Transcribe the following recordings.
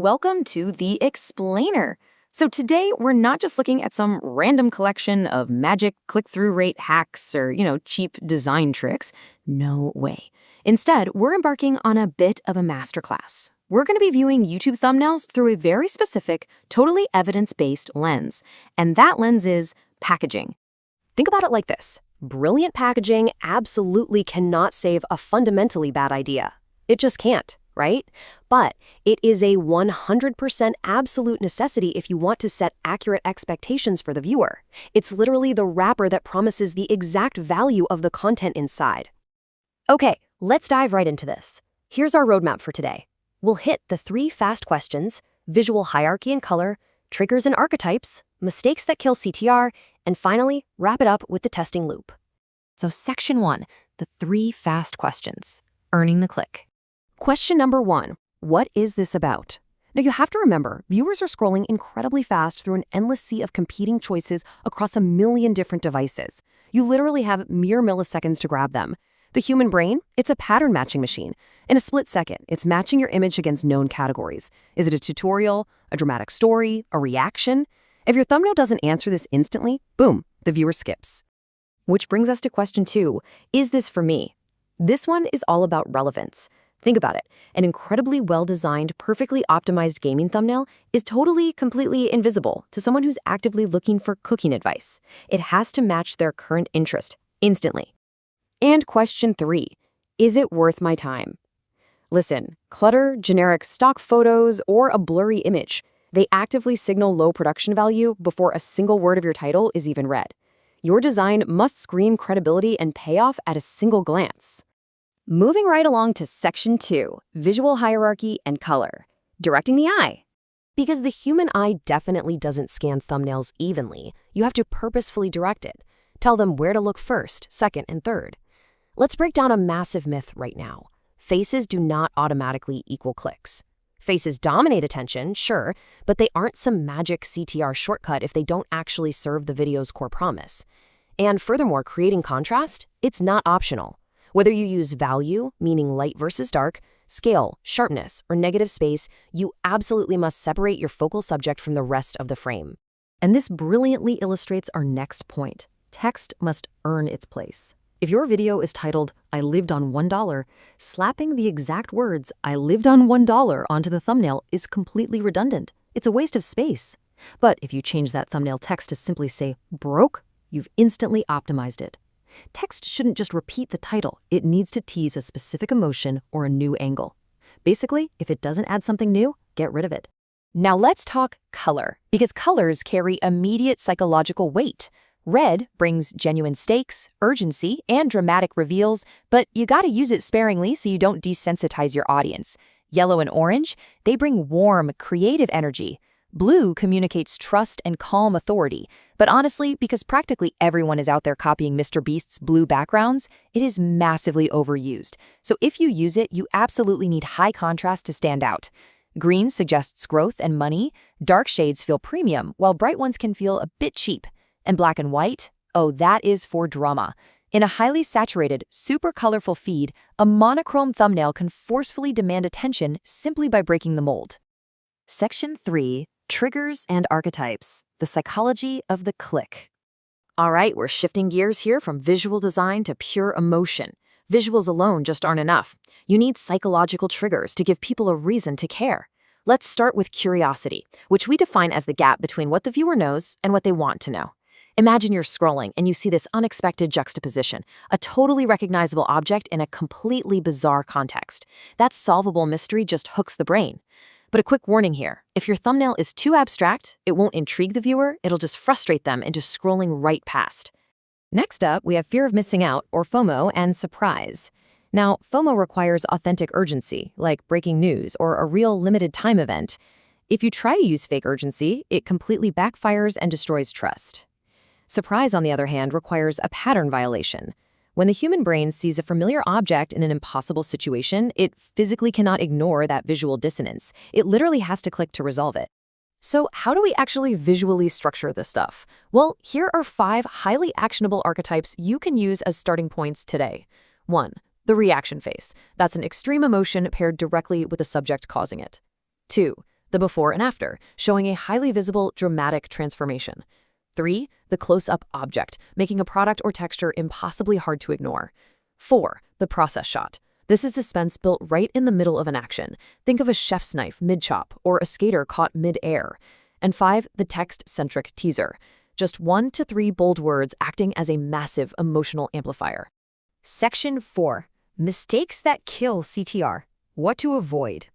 welcome to The Explainer. So today, we're not just looking at some random collection of magic click-through rate hacks or, cheap design tricks. No way. Instead, we're embarking on a bit of a masterclass. We're going to be viewing YouTube thumbnails through a very specific, totally evidence-based lens. And that lens is packaging. Think about it like this. Brilliant packaging absolutely cannot save a fundamentally bad idea. It just can't, right? But it is a 100% absolute necessity if you want to set accurate expectations for the viewer. It's literally the wrapper that promises the exact value of the content inside. Okay, let's dive right into this. Here's our roadmap for today. We'll hit the 3 fast questions: visual hierarchy and color, triggers and archetypes, mistakes that kill CTR, and finally, wrap it up with the testing loop. So section 1, the 3 fast questions, earning the click. Question number 1, what is this about? Now you have to remember, viewers are scrolling incredibly fast through an endless sea of competing choices across a million different devices. You literally have mere milliseconds to grab them. The human brain, it's a pattern matching machine. In a split second, it's matching your image against known categories. Is it a tutorial, a dramatic story, a reaction? If your thumbnail doesn't answer this instantly, boom, the viewer skips. Which brings us to question 2, is this for me? This one is all about relevance. Think about it. An incredibly well-designed, perfectly optimized gaming thumbnail is totally, completely invisible to someone who's actively looking for cooking advice. It has to match their current interest instantly. And question 3, is it worth my time? Listen, clutter, generic stock photos, or a blurry image, they actively signal low production value before a single word of your title is even read. Your design must scream credibility and payoff at a single glance. Moving right along to section 2, visual hierarchy and color, directing the eye. Because the human eye definitely doesn't scan thumbnails evenly, you have to purposefully direct it. Tell them where to look first, second, and third. Let's break down a massive myth right now. Faces do not automatically equal clicks. Faces dominate attention, sure, but they aren't some magic CTR shortcut if they don't actually serve the video's core promise. And furthermore, creating contrast, it's not optional. Whether you use value, meaning light versus dark, scale, sharpness, or negative space, you absolutely must separate your focal subject from the rest of the frame. And this brilliantly illustrates our next point. Text must earn its place. If your video is titled, "I lived on $1, slapping the exact words, "I lived on $1 onto the thumbnail is completely redundant. It's a waste of space. But if you change that thumbnail text to simply say, "broke," you've instantly optimized it. Text shouldn't just repeat the title. It needs to tease a specific emotion or a new angle. Basically, if it doesn't add something new, get rid of it. Now let's talk color, because colors carry immediate psychological weight. Red brings genuine stakes, urgency, and dramatic reveals, but you gotta use it sparingly so you don't desensitize your audience. Yellow and orange, they bring warm, creative energy. Blue communicates trust and calm authority. But honestly, because practically everyone is out there copying Mr. Beast's blue backgrounds, it is massively overused. So if you use it, you absolutely need high contrast to stand out. Green suggests growth and money. Dark shades feel premium, while bright ones can feel a bit cheap. And black and white? Oh, that is for drama. In a highly saturated, super colorful feed, a monochrome thumbnail can forcefully demand attention simply by breaking the mold. Section 3, triggers and archetypes, the psychology of the click. All right, we're shifting gears here from visual design to pure emotion. Visuals alone just aren't enough. You need psychological triggers to give people a reason to care. Let's start with curiosity, which we define as the gap between what the viewer knows and what they want to know. Imagine you're scrolling and you see this unexpected juxtaposition, a totally recognizable object in a completely bizarre context. That solvable mystery just hooks the brain. But a quick warning here, if your thumbnail is too abstract, it won't intrigue the viewer, it'll just frustrate them into scrolling right past. Next up, we have fear of missing out, or FOMO, and surprise. Now, FOMO requires authentic urgency, like breaking news or a real limited time event. If you try to use fake urgency, it completely backfires and destroys trust. Surprise, on the other hand, requires a pattern violation. When the human brain sees a familiar object in an impossible situation, it physically cannot ignore that visual dissonance. It literally has to click to resolve it. So how do we actually visually structure this stuff? Well, here are 5 highly actionable archetypes you can use as starting points today. 1. The reaction face. That's an extreme emotion paired directly with the subject causing it. 2. the before and after, showing a highly visible, dramatic transformation. 3. The close-up object, making a product or texture impossibly hard to ignore. 4. The process shot. This is suspense built right in the middle of an action. Think of a chef's knife mid-chop or a skater caught mid-air. And 5. The text-centric teaser. Just 1 to 3 bold words acting as a massive emotional amplifier. Section 4. Mistakes that kill CTR. What to avoid.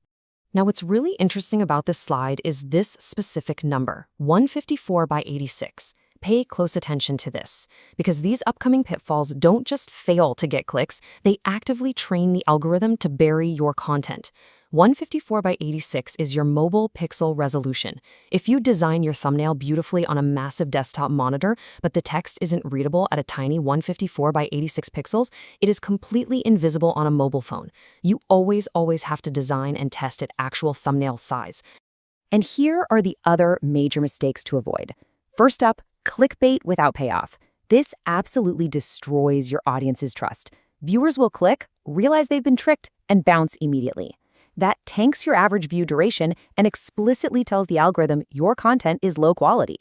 Now, what's really interesting about this slide is this specific number, 154 by 86. Pay close attention to this, because these upcoming pitfalls don't just fail to get clicks, they actively train the algorithm to bury your content. 154 by 86 is your mobile pixel resolution. If you design your thumbnail beautifully on a massive desktop monitor, but the text isn't readable at a tiny 154 by 86 pixels, it is completely invisible on a mobile phone. You always have to design and test at actual thumbnail size. And here are the other major mistakes to avoid. First up, clickbait without payoff. This absolutely destroys your audience's trust. Viewers will click, realize they've been tricked, and bounce immediately. That tanks your average view duration and explicitly tells the algorithm your content is low quality.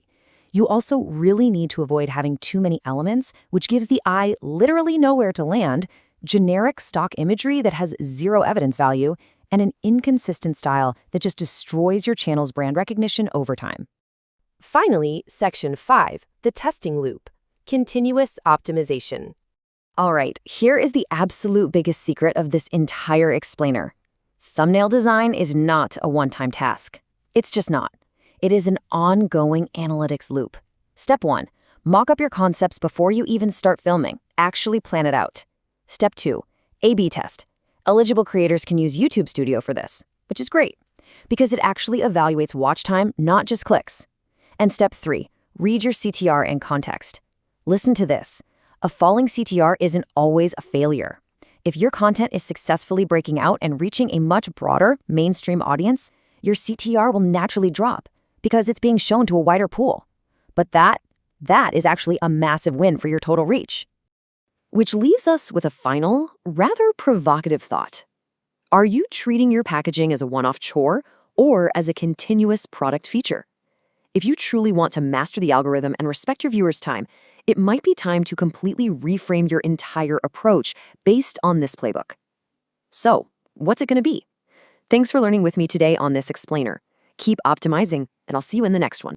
You also really need to avoid having too many elements, which gives the eye literally nowhere to land, generic stock imagery that has zero evidence value, and an inconsistent style that just destroys your channel's brand recognition over time. Finally, Section 5, the testing loop, continuous optimization. All right, here is the absolute biggest secret of this entire explainer. Thumbnail design is not a one-time task. It's just not. It is an ongoing analytics loop. Step 1, mock up your concepts before you even start filming. Actually plan it out. Step 2, A/B test. Eligible creators can use YouTube Studio for this, which is great, because it actually evaluates watch time, not just clicks. And step 3, read your CTR in context. Listen to this. A falling CTR isn't always a failure. If your content is successfully breaking out and reaching a much broader mainstream audience, your CTR will naturally drop because it's being shown to a wider pool. But that is actually a massive win for your total reach. Which leaves us with a final, rather provocative thought. Are you treating your packaging as a one-off chore or as a continuous product feature? If you truly want to master the algorithm and respect your viewers' time, it might be time to completely reframe your entire approach based on this playbook. So, what's it going to be? Thanks for learning with me today on this explainer. Keep optimizing, and I'll see you in the next one.